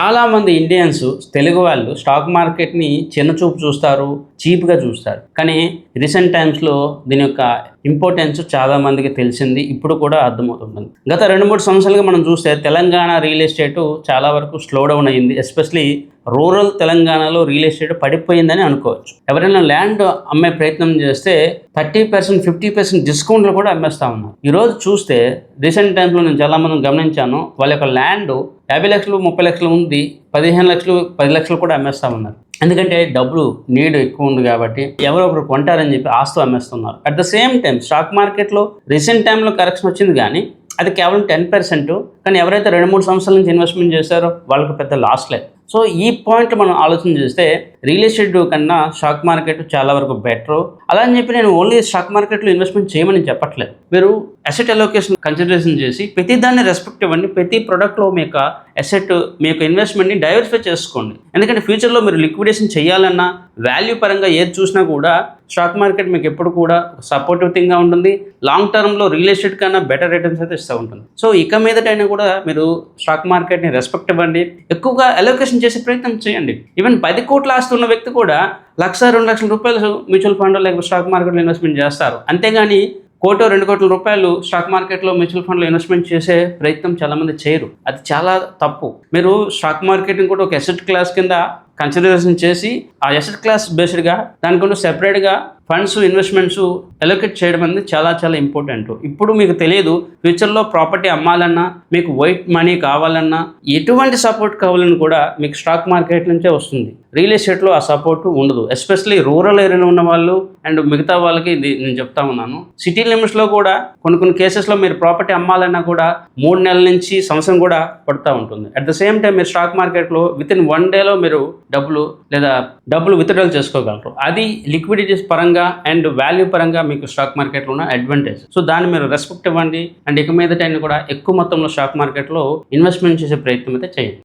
చాలామంది ఇండియన్స్ తెలుగు వాళ్ళు స్టాక్ మార్కెట్ని చిన్నచూపు చూస్తారు, చీప్గా చూస్తారు. కానీ రీసెంట్ టైమ్స్లో దీని యొక్క ఇంపార్టెన్స్ చాలామందికి తెలిసింది, ఇప్పుడు కూడా అర్థమవుతుంటుంది. గత 2-3 సంవత్సరాలుగా మనం చూస్తే తెలంగాణ రియల్ ఎస్టేటు చాలా వరకు స్లో డౌన్ అయ్యింది. ఎస్పెషలీ రూరల్ తెలంగాణలో రియల్ ఎస్టేట్ పడిపోయిందని అనుకోవచ్చు. ఎవరైనా ల్యాండ్ అమ్మే ప్రయత్నం చేస్తే 30%, 50% డిస్కౌంట్లు కూడా అమ్మేస్తూ ఉన్నారు. ఈరోజు చూస్తే రీసెంట్ టైంలో నేను చాలామందిని గమనించాను, వాళ్ళ యొక్క ల్యాండ్ 50 లక్షలు 30 లక్షలు ఉంది, 15 లక్షలు 10 లక్షలు కూడా అమ్మేస్తూ ఉన్నారు. ఎందుకంటే డబ్బులు నీడ్ ఎక్కువ ఉంది కాబట్టి ఎవరో ఒకరు కొంటారని చెప్పి ఆస్తు అమ్మేస్తున్నారు. At the same time stock మార్కెట్లో రీసెంట్ టైంలో కరెక్షన్ వచ్చింది, కానీ అది కేవలం 10%. కానీ ఎవరైతే 2-3 సంవత్సరాల నుంచి ఇన్వెస్ట్మెంట్ చేశారో వాళ్ళకి పెద్ద లాస్ లేదు. సో ఈ పాయింట్ మనం ఆలోచన చేస్తే రియల్ ఎస్టేట్ కన్నా స్టాక్ మార్కెట్ చాలా వరకు బెటరు. అలా అని చెప్పి నేను ఓన్లీ స్టాక్ మార్కెట్లో ఇన్వెస్ట్మెంట్ చేయమని చెప్పట్లేదు. మీరు అసెట్ అలోకేషన్ కన్సిడరేషన్ చేసి ప్రతి దాన్ని రెస్పెక్ట్ ఇవ్వండి. ప్రతి ప్రోడక్ట్లో మీ యొక్క అసెట్, మీ యొక్క ఇన్వెస్ట్మెంట్ని డైవర్సిఫై చేసుకోండి. ఎందుకంటే ఫ్యూచర్లో మీరు లిక్విడేషన్ చేయాలన్నా వాల్యూ పరంగా ఏది చూసినా కూడా స్టాక్ మార్కెట్ మీకు ఎప్పుడు కూడా సపోర్టివ్ థింగ్గా ఉంటుంది. లాంగ్ టర్మ్లో రియల్ ఎస్టేట్ కన్నా బెటర్ రిటర్న్స్ అయితే ఇస్తూ ఉంటుంది. సో ఇక మీదటైనా కూడా మీరు స్టాక్ మార్కెట్ని రెస్పెక్ట్ ఇవ్వండి, ఎక్కువగా అలోకేషన్ చేసే ప్రయత్నం చేయండి. ఈవెన్ 10 కోట్ల ఆస్తి ఉన్న వ్యక్తి కూడా 1-2 లక్షల రూపాయలు మ్యూచువల్ ఫండ్ లేకపోతే స్టాక్ మార్కెట్లో ఇన్వెస్ట్మెంట్ చేస్తారు. అంతేగాని 1-2 కోట్ల రూపాయలు స్టాక్ మార్కెట్లో మ్యూచువల్ ఫండ్లో ఇన్వెస్ట్మెంట్ చేసే ప్రయత్నం చాలామంది చేయరు. అది చాలా తప్పు. మీరు స్టాక్ మార్కెట్ని కూడా ఒక అసెట్ క్లాస్ కింద కన్సిడరేషన్ చేసి ఆ అసెట్ క్లాస్ బేస్డ్గా దానికంటూ సెపరేట్గా ఫండ్స్, ఇన్వెస్ట్మెంట్స్ అలొకేట్ చేయడం అనేది చాలా చాలా ఇంపార్టెంట్. ఇప్పుడు మీకు తెలియదు, ఫ్యూచర్లో ప్రాపర్టీ అమ్మాలన్నా, మీకు వైట్ మనీ కావాలన్నా, ఎటువంటి సపోర్ట్ కావాలని కూడా మీకు స్టాక్ మార్కెట్ నుంచే వస్తుంది. రియల్ ఎస్టేట్లో ఆ సపోర్ట్ ఉండదు. ఎస్పెషల్లీ రూరల్ ఏరియాలో ఉన్న వాళ్ళు అండ్ మిగతా వాళ్ళకి ఇది నేను చెప్తా ఉన్నాను. సిటీ లిమిట్స్లో కూడా కొన్ని కేసెస్లో మీరు ప్రాపర్టీ అమ్మాలన్నా కూడా 3 నెలల నుంచి సంవత్సరం కూడా పడుతూ ఉంటుంది. అట్ ద సేమ్ టైం మీరు స్టాక్ మార్కెట్లో వితిన్ 1 డేలో మీరు డబ్బులు విత్డ్రాల్ చేసుకోగలరు. అది లిక్విడిటీస్ పరంగా అండ్ వాల్యూ పరంగా మీకు స్టాక్ మార్కెట్లో ఉన్న అడ్వాంటేజ్. సో దాన్ని మీరు రెస్పెక్ట్ ఇవ్వండి అండ్ ఇక మీదటైనా కూడా ఎక్కువ మొత్తంలో స్టాక్ మార్కెట్లో ఇన్వెస్ట్మెంట్ చేసే ప్రయత్నం అయితే చేయండి.